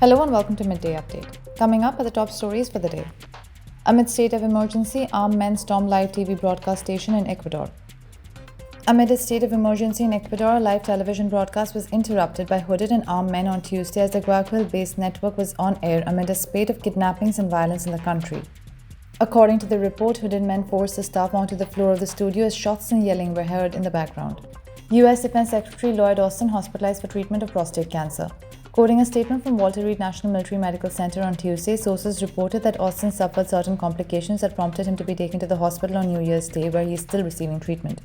Hello and welcome to Midday Update. Coming up are the top stories for the day. Amid state of emergency, armed men storm live TV broadcast station in Ecuador. Amid a state of emergency in Ecuador, a live television broadcast was interrupted by hooded and armed men on Tuesday as the Guayaquil-based network was on air amid a spate of kidnappings and violence in the country. According to the report, hooded men forced the staff onto the floor of the studio as shots and yelling were heard in the background. U.S. Defense Secretary Lloyd Austin hospitalized for treatment of prostate cancer. Quoting a statement from Walter Reed National Military Medical Center on Tuesday, sources reported that Austin suffered certain complications that prompted him to be taken to the hospital on New Year's Day, where he is still receiving treatment.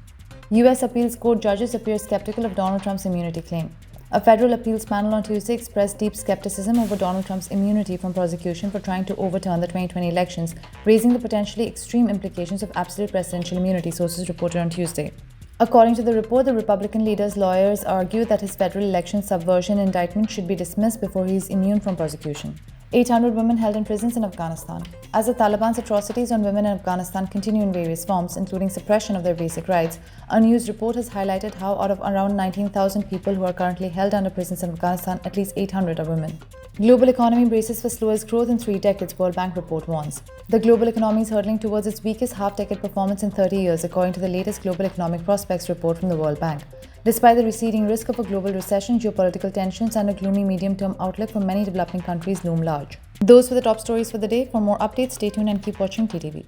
U.S. appeals court judges appear skeptical of Donald Trump's immunity claim. A federal appeals panel on Tuesday expressed deep skepticism over Donald Trump's immunity from prosecution for trying to overturn the 2020 elections, raising the potentially extreme implications of absolute presidential immunity, sources reported on Tuesday. According to the report, the Republican leader's lawyers argued that his federal election subversion indictment should be dismissed before he is immune from prosecution. 800 women held in prisons in Afghanistan. As the Taliban's atrocities on women in Afghanistan continue in various forms, including suppression of their basic rights, a news report has highlighted how out of around 19,000 people who are currently held under prisons in Afghanistan, at least 800 are women. Global economy braces for slowest growth in 3 decades, World Bank report warns. The global economy is hurtling towards its weakest half-decade performance in 30 years, according to the latest Global Economic Prospects report from the World Bank. Despite the receding risk of a global recession, geopolitical tensions and a gloomy medium-term outlook for many developing countries loom large. Those were the top stories for the day. For more updates, stay tuned and keep watching TTV.